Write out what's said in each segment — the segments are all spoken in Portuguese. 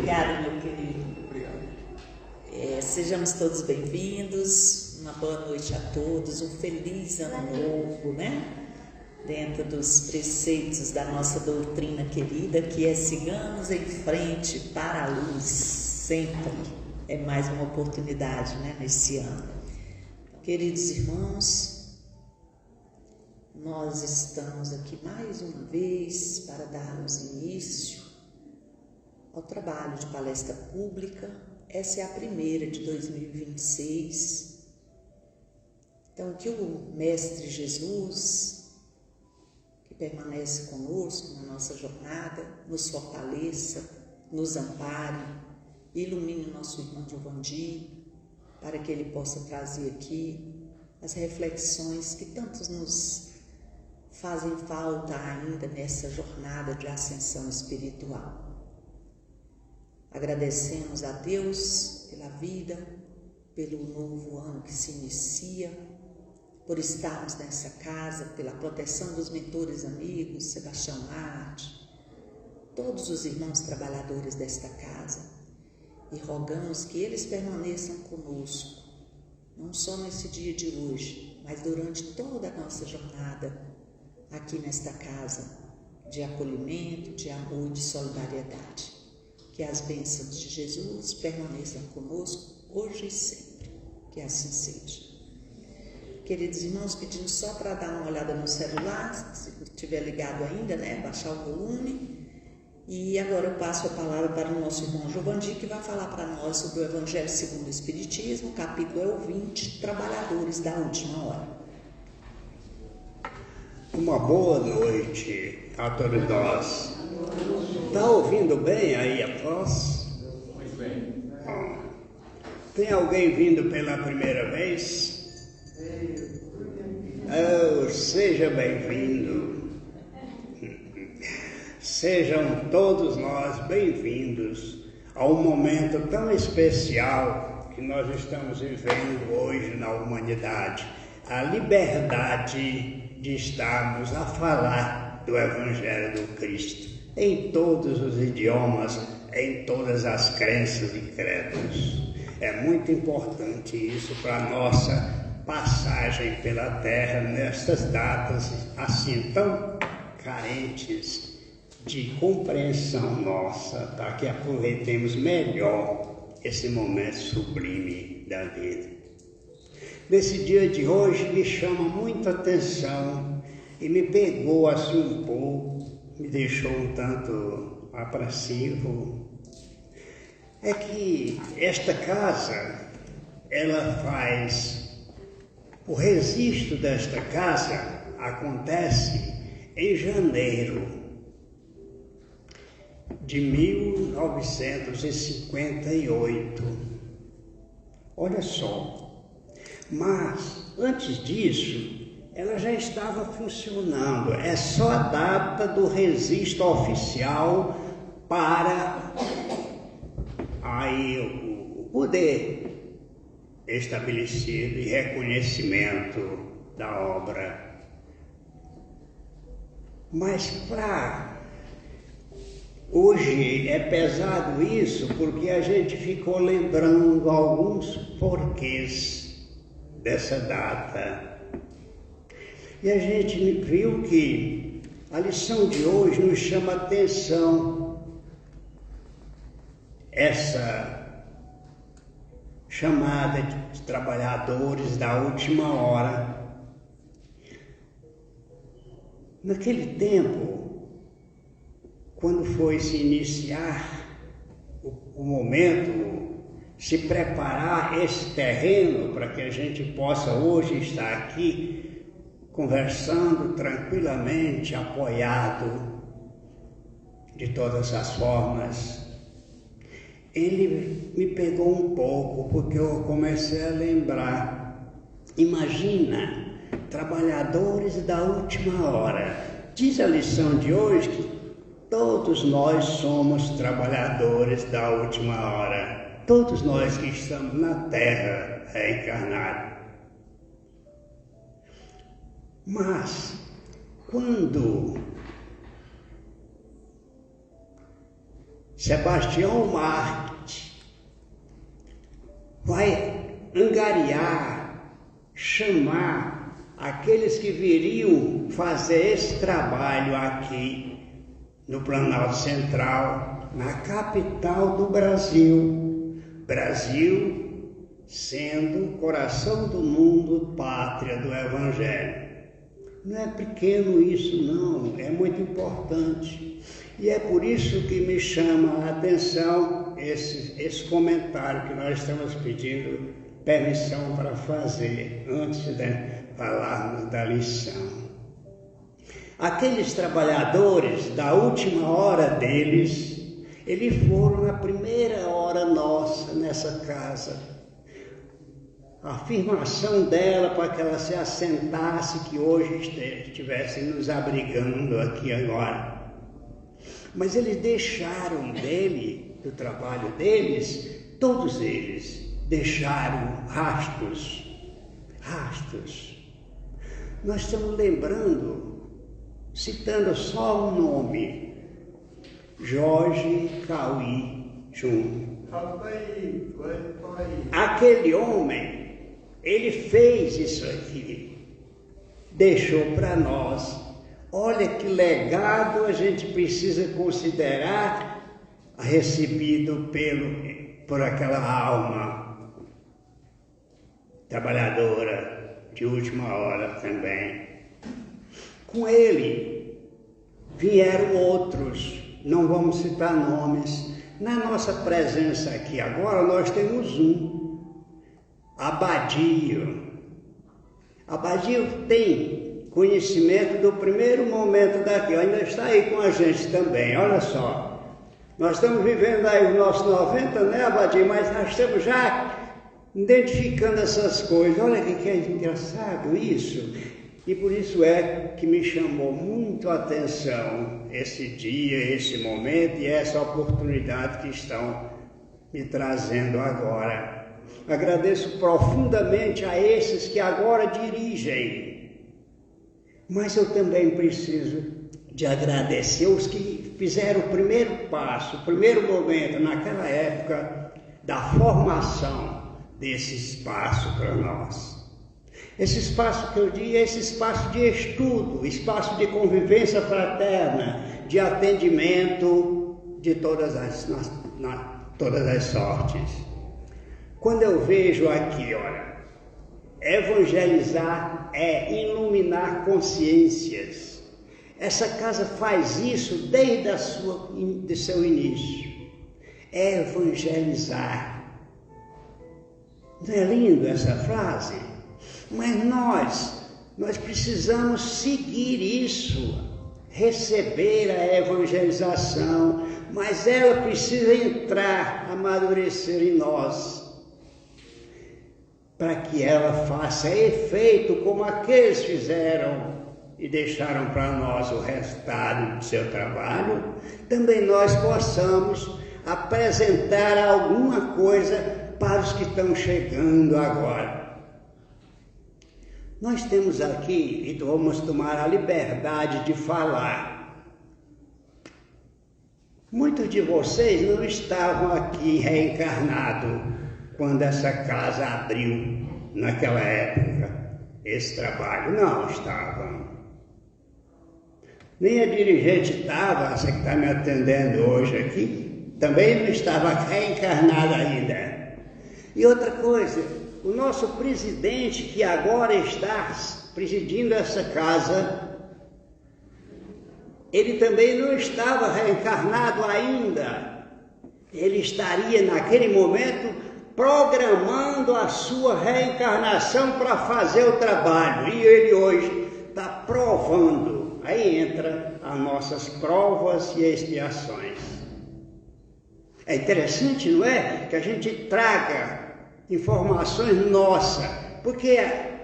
Obrigada, meu querido. Obrigado. Sejamos todos bem-vindos, uma boa noite a todos, um feliz ano novo, né? Dentro dos preceitos da nossa doutrina querida, que é sigamos em frente para a luz, sempre. É mais uma oportunidade, né, nesse ano. Queridos irmãos, nós estamos aqui mais uma vez para darmos início ao trabalho de palestra pública. Essa é a primeira de 2026. Então, que o Mestre Jesus, que permanece conosco na nossa jornada, nos fortaleça, nos ampare, ilumine o nosso irmão Giovanni, para que ele possa trazer aqui as reflexões que tantos nos fazem falta ainda nessa jornada de ascensão espiritual. Agradecemos a Deus pela vida, pelo novo ano que se inicia, por estarmos nessa casa, pela proteção dos mentores amigos, Sebastião Marte, todos os irmãos trabalhadores desta casa, e rogamos que eles permaneçam conosco, não só nesse dia de hoje, mas durante toda a nossa jornada aqui nesta casa de acolhimento, de amor e de solidariedade. Que as bênçãos de Jesus permaneçam conosco hoje e sempre, que assim seja. Queridos irmãos, pedimos só para dar uma olhada no celular, se estiver ligado ainda, né, baixar o volume. E agora eu passo a palavra para o nosso irmão Giovanni, que vai falar para nós sobre o Evangelho segundo o Espiritismo, o capítulo é o 20, Trabalhadores da Última Hora. Uma boa noite a todos nós. Está ouvindo bem aí a voz? Muito bem. Tem alguém vindo pela primeira vez? Oh, seja bem-vindo. Sejam todos nós bem-vindos a um momento tão especial que nós estamos vivendo hoje na humanidade. A liberdade de estarmos a falar do Evangelho do Cristo em todos os idiomas, em todas as crenças e credos. É muito importante isso para a nossa passagem pela Terra nestas datas assim tão carentes de compreensão nossa, para que aproveitemos melhor esse momento sublime da vida. Nesse dia de hoje me chama muita atenção e me pegou assim um pouco, me deixou um tanto apreensivo, é que esta casa, ela faz, o registro desta casa acontece em janeiro de 1958. Olha só, mas antes disso, ela já estava funcionando. É só a data do registro oficial para aí o poder estabelecido e reconhecimento da obra. Mas para hoje é pesado isso, porque a gente ficou lembrando alguns porquês dessa data. E a gente viu que a lição de hoje nos chama a atenção, essa chamada de trabalhadores da última hora. Naquele tempo, quando foi se iniciar o momento, se preparar esse terreno para que a gente possa hoje estar aqui conversando tranquilamente, apoiado de todas as formas, ele me pegou um pouco, porque eu comecei a lembrar. Imagina, trabalhadores da última hora. Diz a lição de hoje que todos nós somos trabalhadores da última hora. Todos nós que estamos na Terra reencarnados. Mas, quando Sebastião Marques vai angariar, chamar aqueles que viriam fazer esse trabalho aqui no Planalto Central, na capital do Brasil. Brasil sendo o coração do mundo, pátria do Evangelho. Não é pequeno isso, não, é muito importante. E é por isso que me chama a atenção esse comentário que nós estamos pedindo permissão para fazer, antes de falarmos da lição. Aqueles trabalhadores, da última hora deles, eles foram na primeira hora nossa nessa casa. A afirmação dela para que ela se assentasse, que hoje estivesse nos abrigando aqui agora. Mas eles deixaram do trabalho deles, todos eles deixaram rastros. Nós estamos lembrando, citando só o nome, Jorge Cauí Júnior. Aquele homem, ele fez isso aqui, deixou para nós. Olha que legado a gente precisa considerar recebido por aquela alma trabalhadora de última hora também. Com ele vieram outros, não vamos citar nomes. Na nossa presença aqui agora nós temos Abadio. Abadio tem conhecimento do primeiro momento daqui, ainda está aí com a gente também, olha só. Nós estamos vivendo aí os nossos 90, né, Abadio? Mas nós estamos já identificando essas coisas. Olha que é engraçado isso. E por isso é que me chamou muito a atenção esse dia, esse momento e essa oportunidade que estão me trazendo agora. Agradeço profundamente a esses que agora dirigem. Mas eu também preciso de agradecer os que fizeram o primeiro passo, o primeiro momento, naquela época, da formação desse espaço para nós. Esse espaço que eu digo é esse espaço de estudo, espaço de convivência fraterna, de atendimento de todas as sortes. Quando eu vejo aqui, olha, evangelizar é iluminar consciências. Essa casa faz isso desde seu início. Evangelizar. Não é lindo essa frase? Mas nós precisamos seguir isso, receber a evangelização, mas ela precisa entrar, amadurecer em nós, para que ela faça efeito como aqueles fizeram e deixaram para nós o resultado do seu trabalho, também nós possamos apresentar alguma coisa para os que estão chegando agora. Nós temos aqui, e vamos tomar a liberdade de falar. Muitos de vocês não estavam aqui reencarnados quando essa casa abriu naquela época, esse trabalho. Não estavam. Nem a dirigente estava, essa que está me atendendo hoje aqui, também não estava reencarnada ainda. E outra coisa, o nosso presidente, que agora está presidindo essa casa, ele também não estava reencarnado ainda. Ele estaria naquele momento programando a sua reencarnação para fazer o trabalho. E ele hoje está provando. Aí entra as nossas provas e expiações. É interessante, não é? Que a gente traga informações nossas, porque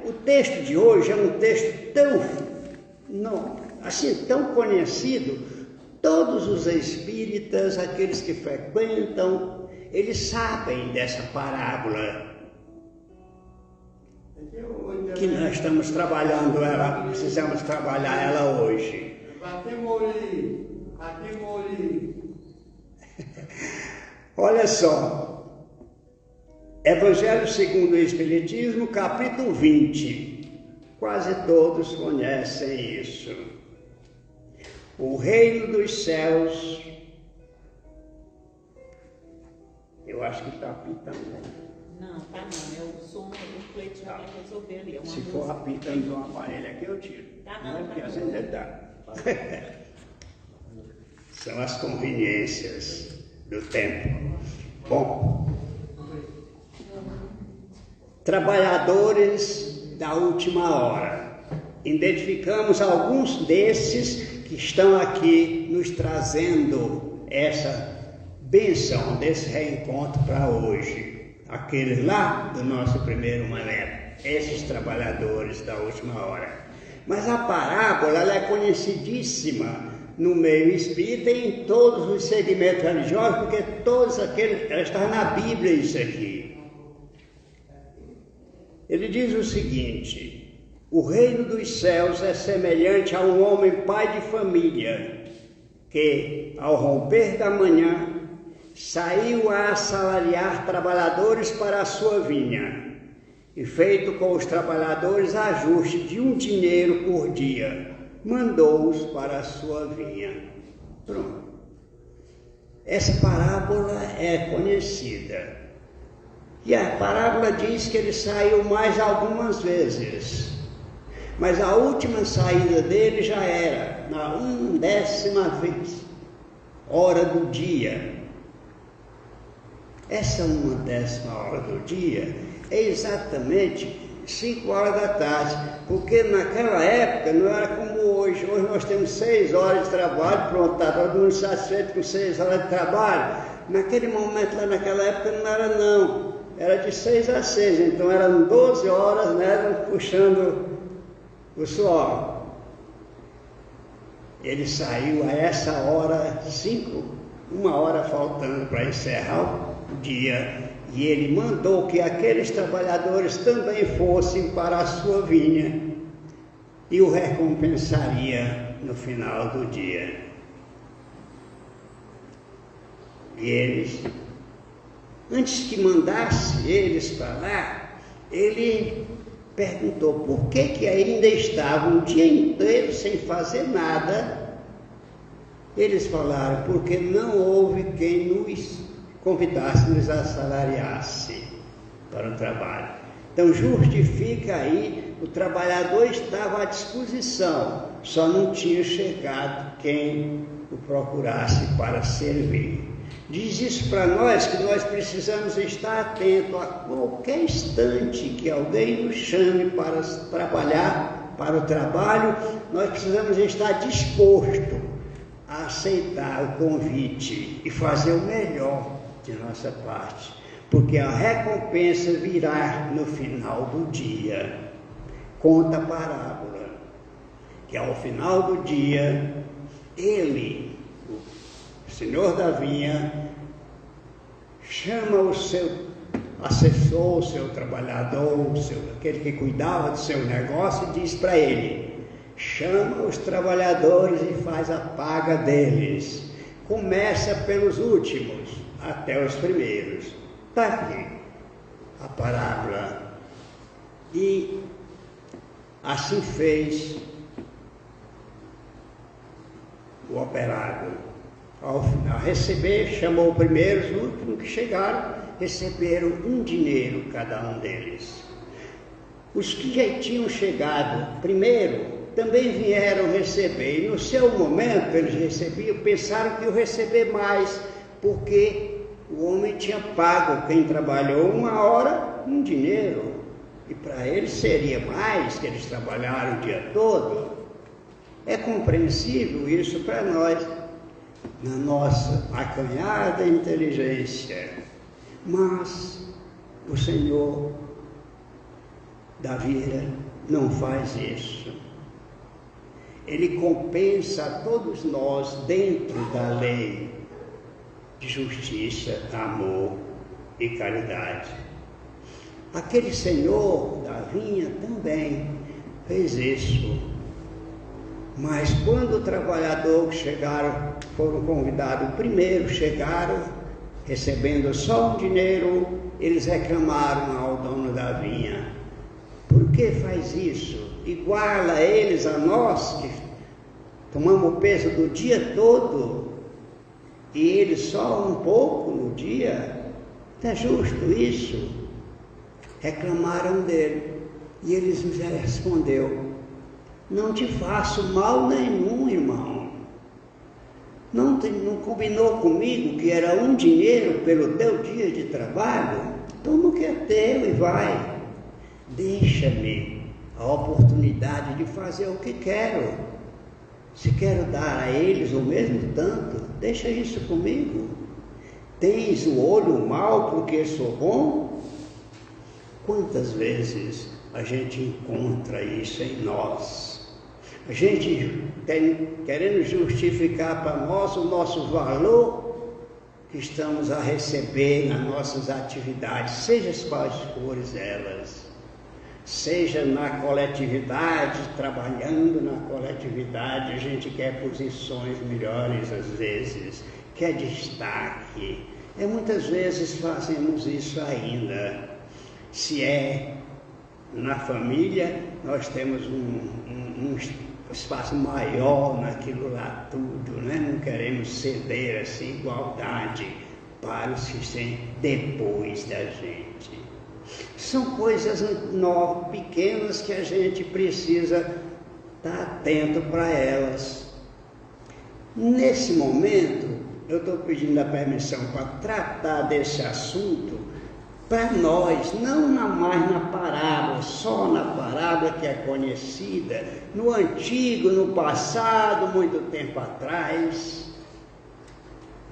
o texto de hoje é um texto tão conhecido. Todos os espíritas, aqueles que frequentam, eles sabem dessa parábola que nós estamos trabalhando ela, precisamos trabalhar ela hoje. Olha só, Evangelho segundo o Espiritismo, capítulo 20. Quase todos conhecem isso. O reino dos céus. Eu acho que está apitando. Não, tá não. É o som, o Cleiton já vai resolver ali. Se for apitando de um aparelho aqui, eu tiro. Tá não, Não é porque tá assim não. deve dar. São as conveniências do tempo. Bom, trabalhadores da última hora. Identificamos alguns desses que estão aqui nos trazendo essa bênção desse reencontro para hoje. Aqueles lá do nosso primeiro mané, esses trabalhadores da última hora. Mas a parábola ela é conhecidíssima no meio espírita e em todos os segmentos religiosos, porque todos aqueles, ela está na Bíblia isso aqui. Ele diz o seguinte: o reino dos céus é semelhante a um homem pai de família, que, ao romper da manhã, saiu a assalariar trabalhadores para a sua vinha, e feito com os trabalhadores ajuste de um dinheiro por dia, mandou-os para a sua vinha. Pronto. Essa parábola é conhecida. E a parábola diz que ele saiu mais algumas vezes. Mas a última saída dele já era na 1ª vez, hora do dia. Essa 1ª hora do dia é exatamente 5 horas da tarde, porque naquela época não era como hoje. Hoje nós temos 6 horas de trabalho, pronto, está todo mundo satisfeito com 6 horas de trabalho. Naquele momento, lá naquela época, não era não, era de 6 a 6, então eram 12 horas, né, puxando o suor. Ele saiu a essa hora, 1 hora faltando para encerrar o dia, e ele mandou que aqueles trabalhadores também fossem para a sua vinha e o recompensaria no final do dia. E eles, antes que mandasse eles para lá, ele perguntou por que ainda estavam o dia inteiro sem fazer nada. Eles falaram: porque não houve quem nos convidasse, nos assalariasse para o trabalho. Então justifica aí, o trabalhador estava à disposição, só não tinha chegado quem o procurasse para servir. Diz isso para nós, que nós precisamos estar atentos a qualquer instante que alguém nos chame para trabalhar, para o trabalho, nós precisamos estar dispostos a aceitar o convite e fazer o melhor de nossa parte, porque a recompensa virá no final do dia. Conta a parábola que ao final do dia ele, o senhor da vinha, chama o seu assessor, o seu trabalhador, aquele que cuidava do seu negócio, e diz para ele: chama os trabalhadores e faz a paga deles. Começa pelos últimos até os primeiros. Está aqui a parábola. E assim fez o operário. Ao final, receber, chamou primeiro, os últimos que chegaram, receberam um dinheiro cada um deles. Os que já tinham chegado primeiro também vieram receber, e no seu momento eles recebiam, pensaram que iam receber mais, porque o homem tinha pago quem trabalhou 1 hora um dinheiro, e para eles seria mais, que eles trabalharam o dia todo. É compreensível isso para nós, na nossa acanhada inteligência, mas o Senhor da vida não faz isso. Ele compensa a todos nós dentro da lei de justiça, amor e caridade. Aquele senhor da vinha também fez isso. Mas quando o trabalhador que chegaram, foram convidados primeiro, chegaram, recebendo só um dinheiro, eles reclamaram ao dono da vinha. Por que faz isso? Iguala eles a nós, que tomamos o peso do dia todo, e eles só um pouco no dia. Não é justo isso? Reclamaram dele. E eles respondeu: não te faço mal nenhum, irmão. Não combinou comigo que era um dinheiro pelo teu dia de trabalho? Toma o que é teu e vai. Deixa-me a oportunidade de fazer o que quero. Se quero dar a eles o mesmo tanto, deixa isso comigo. Tens o olho mau porque sou bom? Quantas vezes a gente encontra isso em nós? A gente querendo justificar para nós o nosso valor que estamos a receber nas nossas atividades, seja quais forem elas. Seja na coletividade, trabalhando na coletividade, a gente quer posições melhores às vezes, quer destaque. E muitas vezes fazemos isso ainda. Se é na família, nós temos um espaço maior naquilo lá tudo, né? Não queremos ceder assim igualdade para os que estão depois da gente. São coisas pequenas que a gente precisa estar atento para elas. Nesse momento, eu estou pedindo a permissão para tratar desse assunto para nós, não mais na parábola, só na parábola que é conhecida, no antigo, no passado, muito tempo atrás,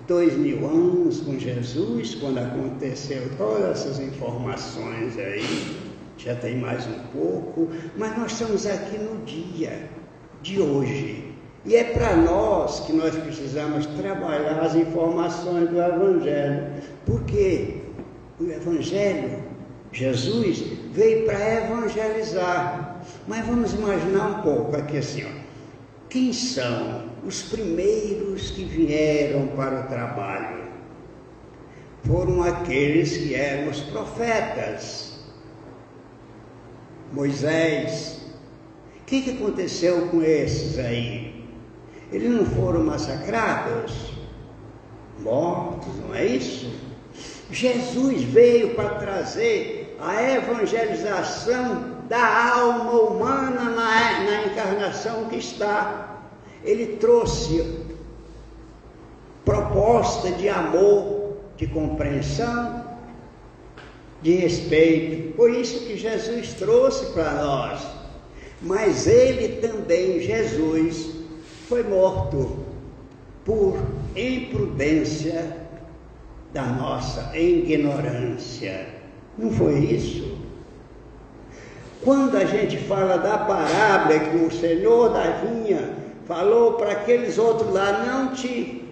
2000 anos com Jesus, quando aconteceu todas essas informações aí, já tem mais um pouco, mas nós estamos aqui no dia de hoje, e é para nós que nós precisamos trabalhar as informações do Evangelho, porque o Evangelho, Jesus, veio para evangelizar. Mas vamos imaginar um pouco aqui assim, ó. Quem são os primeiros que vieram para o trabalho? Foram aqueles que eram os profetas. Moisés. O que aconteceu com esses aí? Eles não foram massacrados? Mortos, não é isso? Jesus veio para trazer a evangelização da alma humana na encarnação que está. Ele trouxe proposta de amor, de compreensão, de respeito. Foi isso que Jesus trouxe para nós. Mas ele também, Jesus, foi morto por imprudência da nossa ignorância. Não foi isso? Quando a gente fala da parábola que o Senhor da vinha falou para aqueles outros lá,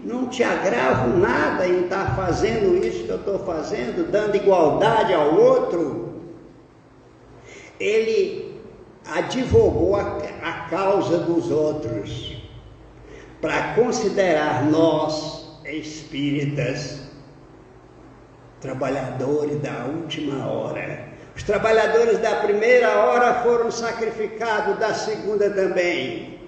não te agravo nada em estar fazendo isso que eu estou fazendo, dando igualdade ao outro, ele advogou a causa dos outros, para considerar nós, espíritas, trabalhadores da última hora. Os trabalhadores da primeira hora foram sacrificados, da segunda também.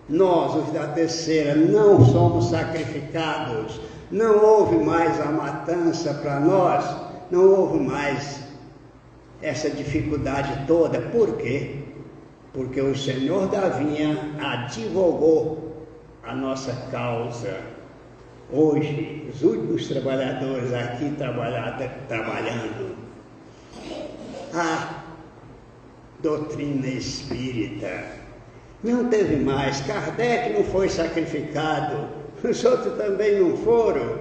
Nós, os da terceira, não somos sacrificados. Não houve mais a matança para nós, não houve mais essa dificuldade toda. Por quê? Porque o Senhor da vinha advogou a nossa causa. Hoje, os últimos trabalhadores aqui trabalhando, a doutrina espírita não teve mais. Kardec não foi sacrificado, os outros também não foram.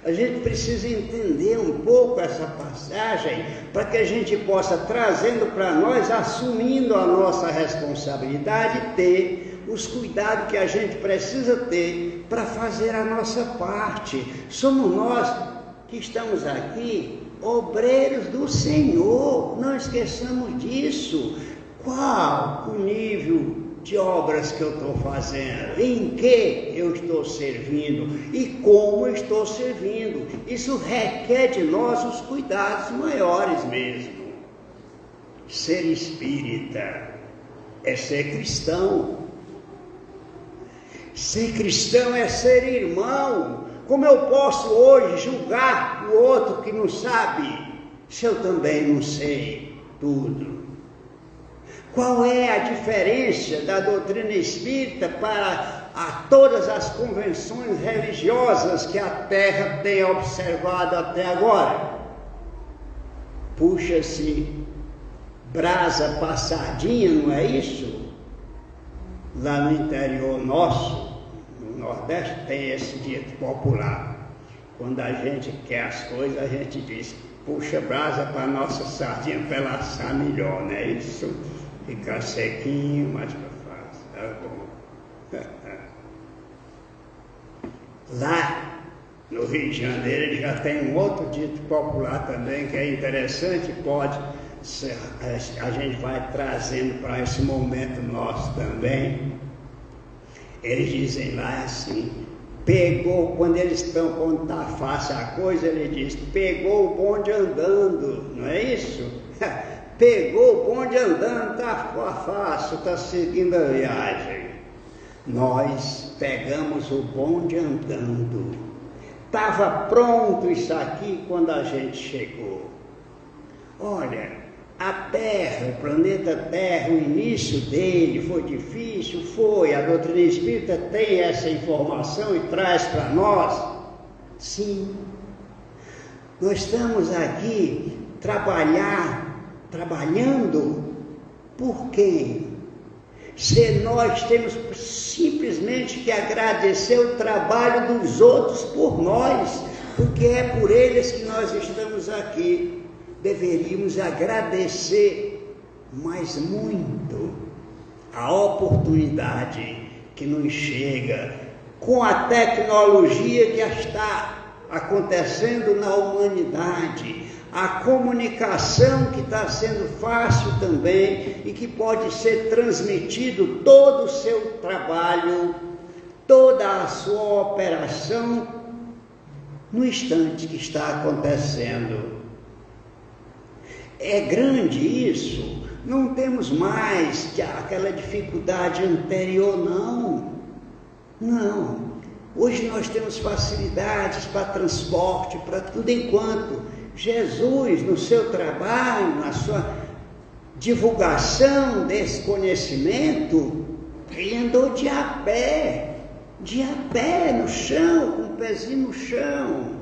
A gente precisa entender um pouco essa passagem para que a gente possa, trazendo para nós, assumindo a nossa responsabilidade, ter os cuidados que a gente precisa ter para fazer a nossa parte. Somos nós que estamos aqui, obreiros do Senhor, não esqueçamos disso. Qual o nível de obras que eu estou fazendo, em que eu estou servindo e como eu estou servindo. Isso requer de nós os cuidados maiores mesmo. Ser espírita é ser cristão. Ser cristão é ser irmão. Como eu posso hoje julgar o outro que não sabe, se eu também não sei tudo? Qual é a diferença da doutrina espírita para todas as convenções religiosas que a Terra tem observado até agora? Puxa-se brasa passadinha, não é isso? Lá no interior nosso, no Nordeste, tem esse dito popular. Quando a gente quer as coisas, a gente diz: puxa brasa para a nossa sardinha para ela assar melhor, não é isso? Ficar sequinho, mais para fácil. Tá bom. Lá no Rio de Janeiro ele já tem um outro dito popular também que é interessante, pode ser, a gente vai trazendo para esse momento nosso também. Eles dizem lá assim: pegou, quando está fácil a coisa, ele diz: pegou o bonde andando, não é isso? Pegou o bonde andando, está fácil, está seguindo a viagem. Nós pegamos o bonde andando. Estava pronto isso aqui quando a gente chegou. Olha, a Terra, o planeta Terra, o início dele foi difícil? Foi. A doutrina espírita tem essa informação e traz para nós? Sim. Nós estamos aqui trabalhando por quem? Se nós temos simplesmente que agradecer o trabalho dos outros por nós, porque é por eles que nós estamos aqui. Deveríamos agradecer, mas muito, a oportunidade que nos chega com a tecnologia que está acontecendo na humanidade, a comunicação que está sendo fácil também e que pode ser transmitido todo o seu trabalho, toda a sua operação no instante que está acontecendo. É grande isso, não temos mais aquela dificuldade anterior, não. Hoje nós temos facilidades para transporte, para tudo, enquanto Jesus, no seu trabalho, na sua divulgação desse conhecimento, ele andou de a pé no chão, com o pezinho no chão.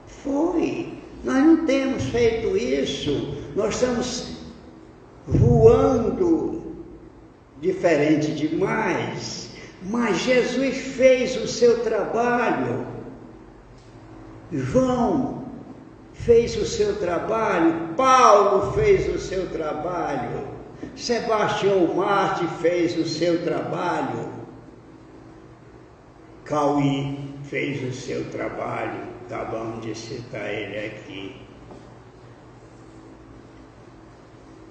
Foi. Nós não temos feito isso, nós estamos voando diferente demais, mas Jesus fez o seu trabalho, João fez o seu trabalho, Paulo fez o seu trabalho, Sebastião Marte fez o seu trabalho, Cauí fez o seu trabalho. Acabamos de citar ele aqui.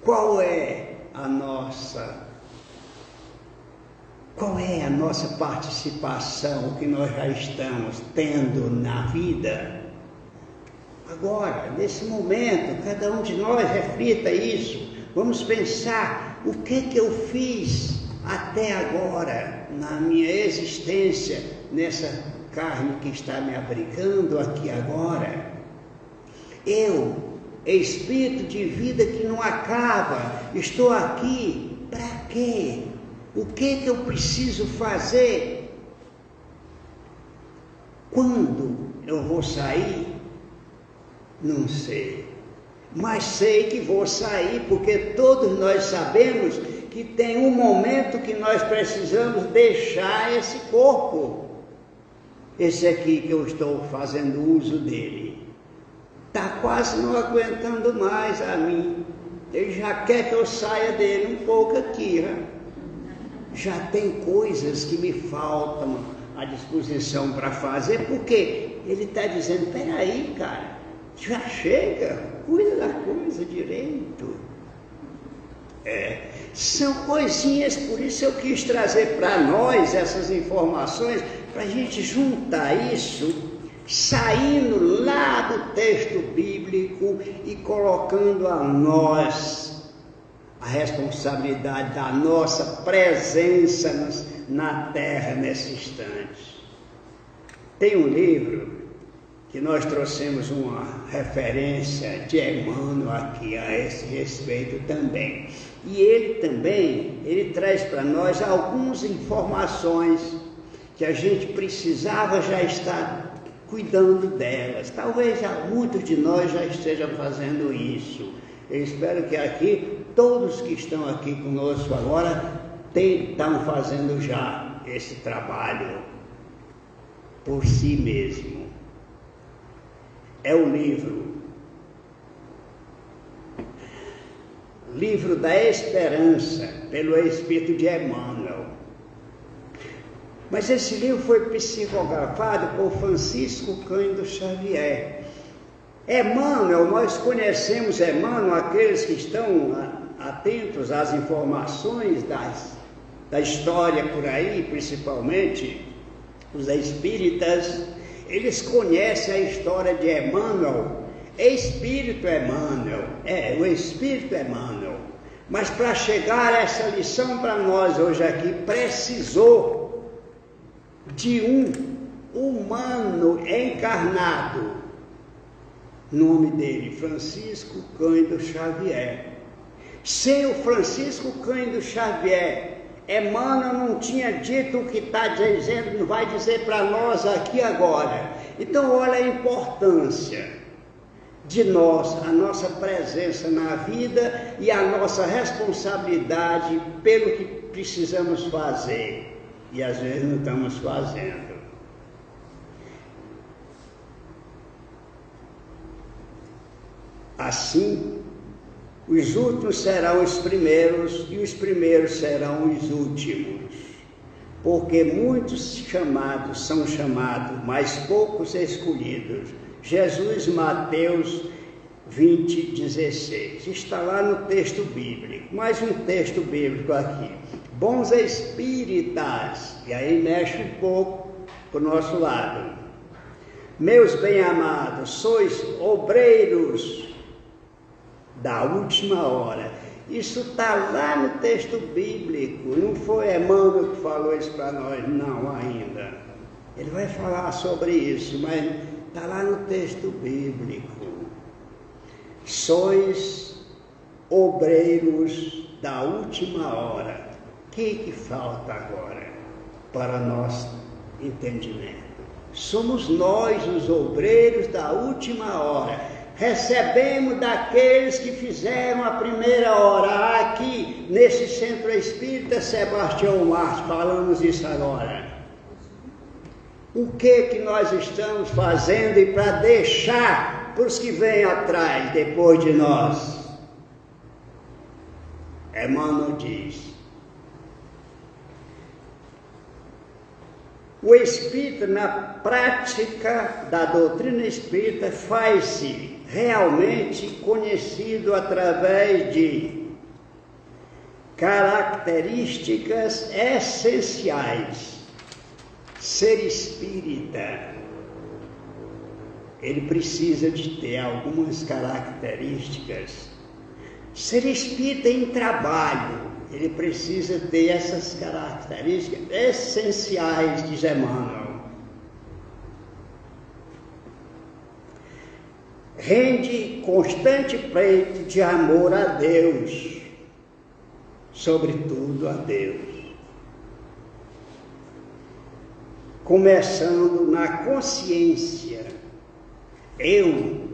Qual é a nossa participação que nós já estamos tendo na vida? Agora, nesse momento, cada um de nós reflita isso. Vamos pensar o que eu fiz até agora na minha existência, nessa carne que está me abrigando aqui agora. Eu, espírito de vida que não acaba, estou aqui para quê? O que eu preciso fazer? Quando eu vou sair? Não sei. Mas sei que vou sair, porque todos nós sabemos que tem um momento que nós precisamos deixar esse corpo. Esse aqui que eu estou fazendo uso dele, está quase não aguentando mais a mim. Ele já quer que eu saia dele um pouco aqui, né? Já tem coisas que me faltam à disposição para fazer, porque ele está dizendo: peraí, cara, já chega, cuida da coisa direito. São coisinhas, por isso eu quis trazer para nós essas informações, para a gente juntar isso, saindo lá do texto bíblico e colocando a nós a responsabilidade da nossa presença na terra nesse instante. Tem um livro que nós trouxemos uma referência de Emmanuel aqui a esse respeito também. E ele traz para nós algumas informações que a gente precisava já estar cuidando delas. Talvez muitos de nós já estejam fazendo isso. Eu espero que aqui, todos que estão aqui conosco agora, estão fazendo já esse trabalho por si mesmo. É o Livro da Esperança, pelo Espírito de Emmanuel. Mas esse livro foi psicografado por Francisco Cândido Xavier. Emmanuel, nós conhecemos Emmanuel, aqueles que estão atentos às informações da história por aí, principalmente os espíritas, eles conhecem a história de Emmanuel, Espírito Emmanuel, o Espírito Emmanuel. Mas para chegar a essa lição para nós hoje aqui, precisou de um humano encarnado, nome dele, Francisco Cândido Xavier. Sem o Francisco Cândido Xavier, Emmanuel não tinha dito o que está dizendo, não vai dizer para nós aqui agora. Então olha a importância de nós, a nossa presença na vida e a nossa responsabilidade pelo que precisamos fazer e às vezes não estamos fazendo. Assim, os últimos serão os primeiros e os primeiros serão os últimos, porque muitos chamados são chamados, mas poucos escolhidos. Jesus, Mateus 20:16, está lá no texto bíblico, mais um texto bíblico aqui. Bons espíritas, e aí mexe um pouco para o nosso lado. Meus bem-amados, sois obreiros da última hora. Isso está lá no texto bíblico, não foi Emmanuel que falou isso para nós, não, ainda. Ele vai falar sobre isso, mas está lá no texto bíblico. Sois obreiros da última hora. O que falta agora para nosso entendimento? Somos nós os obreiros da última hora. Recebemos daqueles que fizeram a primeira hora. Aqui, nesse centro espírita, Sebastião Márcio, falamos isso agora. O que nós estamos fazendo e para deixar para os que vêm atrás, depois de nós? Emmanuel diz: o espírita, na prática da doutrina espírita, faz-se realmente conhecido através de características essenciais. Ser espírita, ele precisa de ter algumas características. Ser espírita em trabalho, ele precisa ter essas características essenciais, diz Emmanuel. Rende constante pleito de amor a Deus, sobretudo a Deus. Começando na consciência, eu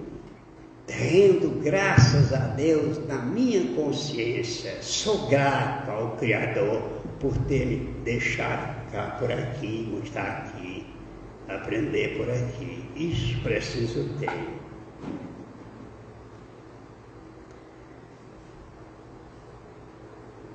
rendo graças a Deus na minha consciência, sou grato ao Criador por ter me deixado ficar por aqui, estar aqui, aprender por aqui. Isso preciso ter.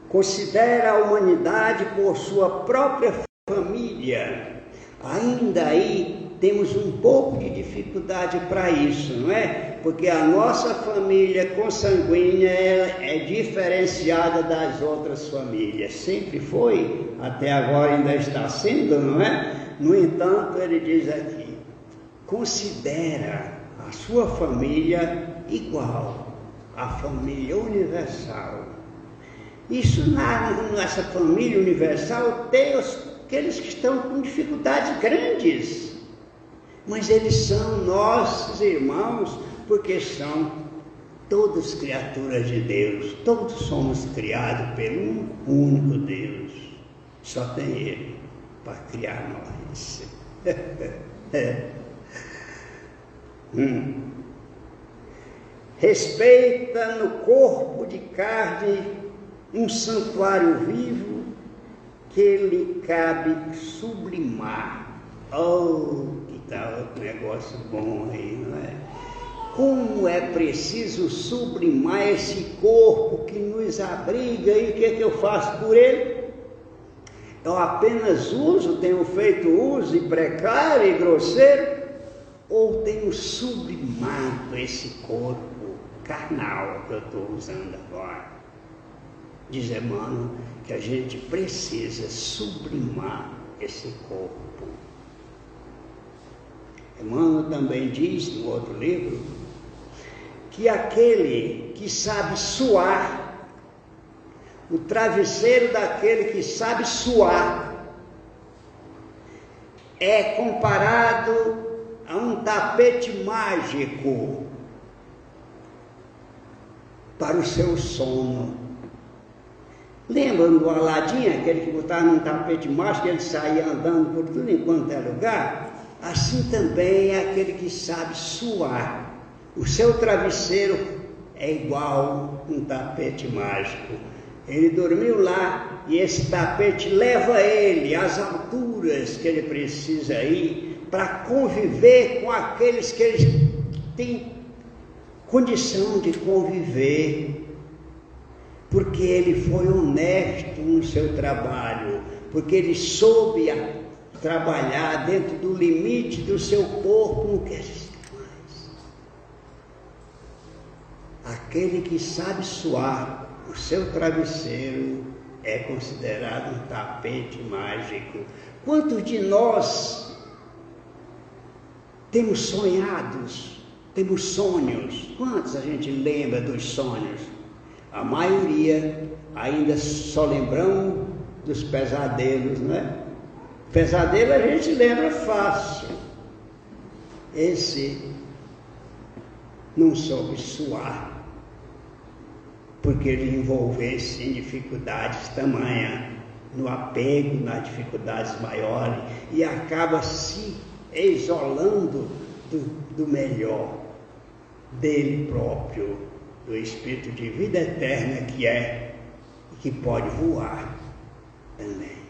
Considera a humanidade por sua própria família. Ainda aí temos um pouco de dificuldade para isso, não é? Porque a nossa família consanguínea é diferenciada das outras famílias. Sempre foi, até agora ainda está sendo, não é? No entanto, ele diz aqui, considera a sua família igual à família universal. Isso, nessa família universal, tem aqueles que estão com dificuldades grandes. Mas eles são nossos irmãos, porque são todos criaturas de Deus. Todos somos criados pelo único Deus. Só tem Ele para criar nós. Respeita no corpo de carne um santuário vivo que lhe cabe sublimar. Oh, que tal negócio bom aí, não é? Como é preciso sublimar esse corpo que nos abriga, e o que é que eu faço por ele? Eu apenas tenho feito uso e precário e grosseiro, ou tenho sublimado esse corpo carnal que eu estou usando agora? Diz Emmanuel que a gente precisa sublimar esse corpo. Emmanuel também diz no outro livro que aquele que sabe suar, o travesseiro daquele que sabe suar, é comparado a um tapete mágico para o seu sono. Lembram do Aladim, aquele que botava num tapete mágico e ele saía andando por tudo enquanto é lugar? Assim também é aquele que sabe suar. O seu travesseiro é igual um tapete mágico. Ele dormiu lá e esse tapete leva ele às alturas que ele precisa ir para conviver com aqueles que ele tem condição de conviver. Porque ele foi honesto no seu trabalho, porque ele soube trabalhar dentro do limite do seu corpo, no que a gente faz. Aquele que sabe suar o seu travesseiro é considerado um tapete mágico. Quantos de nós temos sonhados, temos sonhos? Quantos a gente lembra dos sonhos? A maioria ainda só lembramos dos pesadelos, não é? Pesadelo a gente lembra fácil. Esse não soube suar, porque ele envolvesse em dificuldades tamanha, no apego, nas dificuldades maiores, e acaba se isolando do melhor dele próprio, do Espírito de vida eterna que é, e que pode voar também.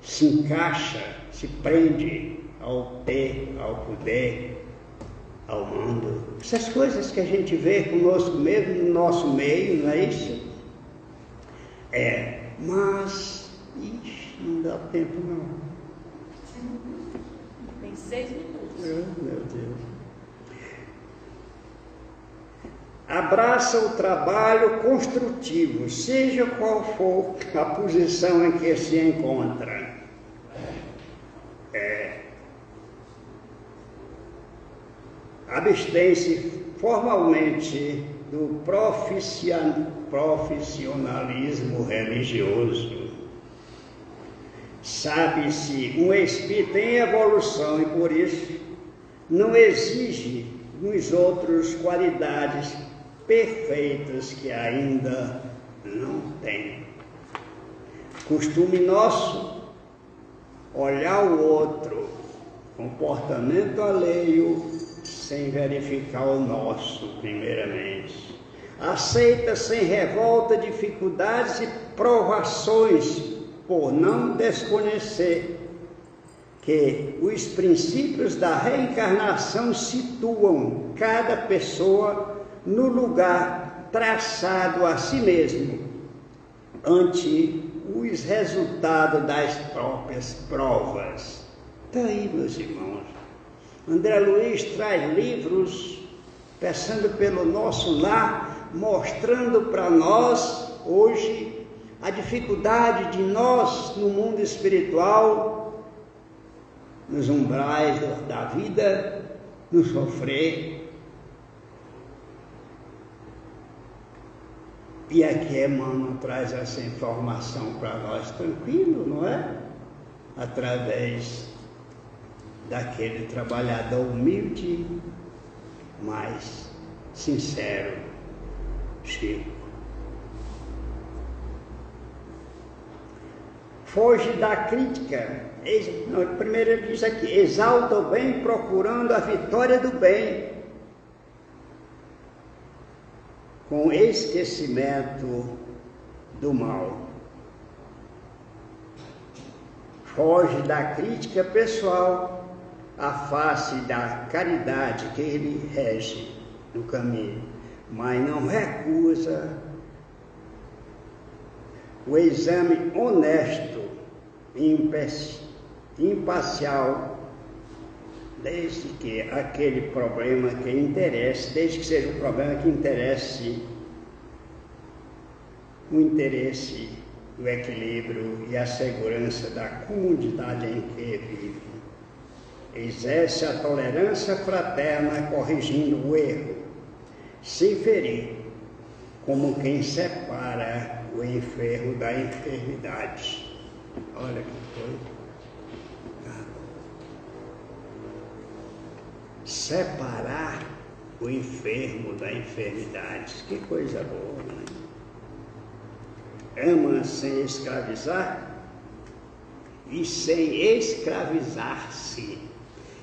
Se encaixa, se prende ao ter, ao poder, ao mundo. Essas coisas que a gente vê conosco mesmo, no nosso meio, não é isso? Mas, não dá tempo não. Tem 6 minutos. Meu Deus. Abraça o trabalho construtivo, seja qual for a posição em que se encontra. Abstém-se formalmente do profissionalismo religioso. Sabe-se um espírito em evolução e por isso não exige nos outros qualidades perfeitas que ainda não tem. Costume nosso olhar o outro, comportamento alheio, sem verificar o nosso, primeiramente. Aceita sem revolta dificuldades e provações, por não desconhecer que os princípios da reencarnação situam cada pessoa no lugar traçado a si mesmo, ante os resultados das próprias provas. Está aí, meus irmãos. André Luiz traz livros, passando pelo nosso lar, mostrando para nós, hoje, a dificuldade de nós, no mundo espiritual, nos umbrais da vida, no sofrer. E aqui Emmanuel traz essa informação para nós tranquilo, não é? Através daquele trabalhador humilde, mas sincero, Chico. Foge da crítica. Primeiro ele diz aqui, exalta o bem procurando a vitória do bem, com esquecimento do mal. Foge da crítica pessoal, à face da caridade que ele rege no caminho, mas não recusa o exame honesto e imparcial, desde que aquele problema que interesse, desde que seja um problema que interesse o interesse, o equilíbrio e a segurança da comunidade em que vive. Exerce a tolerância fraterna corrigindo o erro, sem ferir, como quem separa o enfermo da enfermidade. Olha que coisa. Separar o enfermo da enfermidade. Que coisa boa, né? Ama sem escravizar e sem escravizar-se.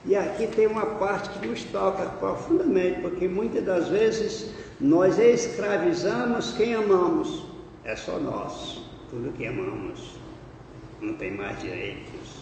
E aqui tem uma parte que nos toca profundamente, porque muitas das vezes nós escravizamos quem amamos. É só nós, tudo que amamos. Não tem mais direitos.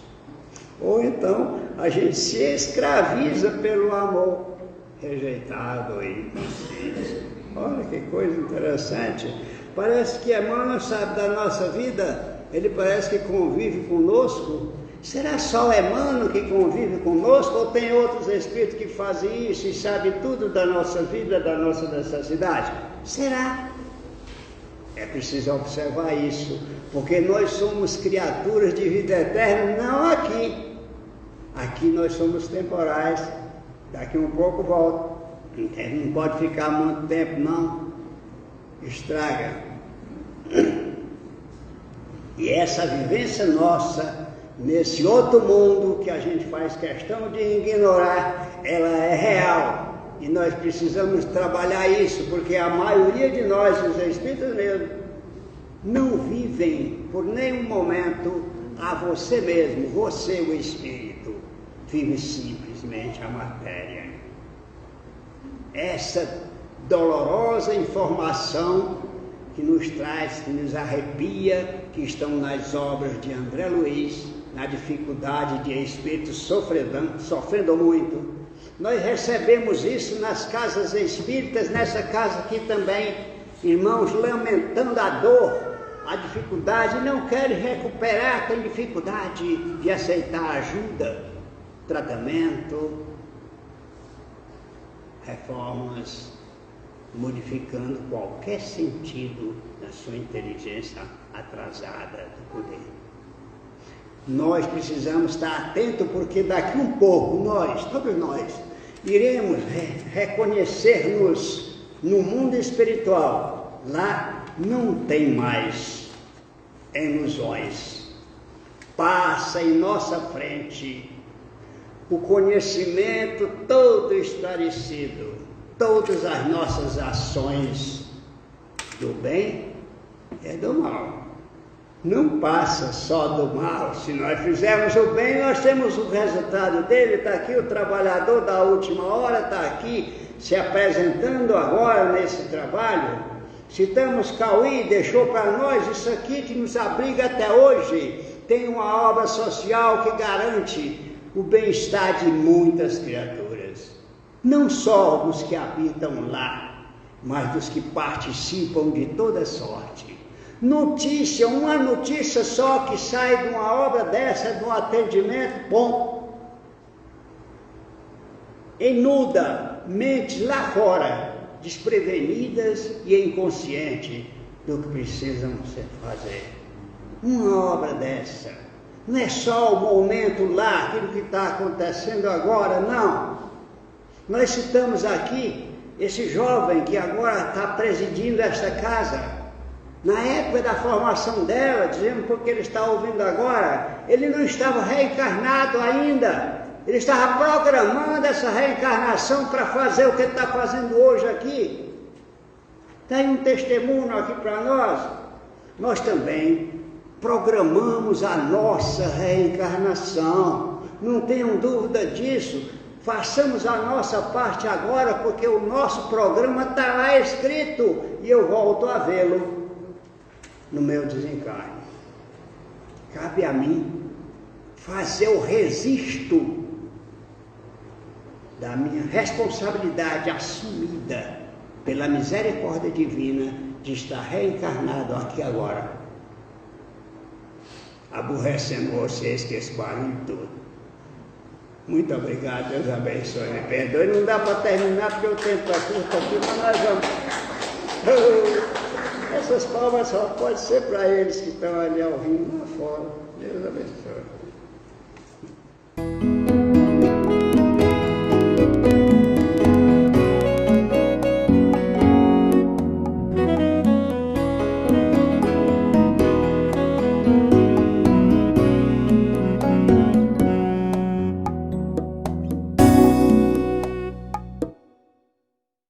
Ou então a gente se escraviza pelo amor rejeitado e inconsciente. Olha que coisa interessante. Parece que Emmanuel sabe da nossa vida, ele parece que convive conosco. Será só Emmanuel que convive conosco ou tem outros espíritos que fazem isso e sabem tudo da nossa vida, da nossa necessidade? Será? É preciso observar isso, porque nós somos criaturas de vida eterna, não aqui. Aqui nós somos temporais, daqui um pouco volta. Não pode ficar muito tempo, não. Estraga. E essa vivência nossa, nesse outro mundo que a gente faz questão de ignorar, ela é real. E nós precisamos trabalhar isso, porque a maioria de nós, os espíritos mesmo, não vivem por nenhum momento a você mesmo, você o espírito, vive simplesmente a matéria. Essa dolorosa informação que nos traz, que nos arrepia, que estão nas obras de André Luiz, na dificuldade de espíritos sofrendo muito. Nós recebemos isso nas casas espíritas, nessa casa aqui também, irmãos lamentando a dor, a dificuldade, não querem recuperar, têm dificuldade de aceitar ajuda, tratamento, reformas, modificando qualquer sentido da sua inteligência atrasada do poder. Nós precisamos estar atentos, porque daqui um pouco nós, todos nós, iremos reconhecer-nos no mundo espiritual. Lá não tem mais ilusões. Passa em nossa frente o conhecimento todo esclarecido, todas as nossas ações do bem e do mal. Não passa só do mal. Se nós fizermos o bem, nós temos o resultado dele. Está aqui o trabalhador da última hora, está aqui se apresentando agora nesse trabalho. Citamos Cauí, deixou para nós isso aqui que nos abriga até hoje. Tem uma obra social que garante o bem-estar de muitas criaturas. Não só dos que habitam lá, mas dos que participam de toda sorte. Notícia, uma notícia só que sai de uma obra dessa, de um atendimento, bom, enuda mentes lá fora, desprevenidas e inconscientes do que precisam fazer. Uma obra dessa não é só o momento lá, aquilo que está acontecendo agora, não. Nós citamos aqui esse jovem que agora está presidindo esta casa. Na época da formação dela, dizemos porque ele está ouvindo agora, ele não estava reencarnado ainda. Ele estava programando essa reencarnação para fazer o que ele está fazendo hoje aqui. Tem um testemunho aqui para nós. Nós também programamos a nossa reencarnação. Não tenham dúvida disso. Façamos a nossa parte agora, porque o nosso programa está lá escrito e eu volto a vê-lo no meu desencarne. Cabe a mim fazer o registro da minha responsabilidade assumida pela misericórdia divina de estar reencarnado aqui agora, aborrecendo vocês que esse barulho todo. Muito obrigado, Deus abençoe, me perdoe, não dá para terminar porque o tempo é curto aqui, mas nós vamos. Essas palmas só pode ser para eles que estão ali ouvindo lá fora. Deus abençoe.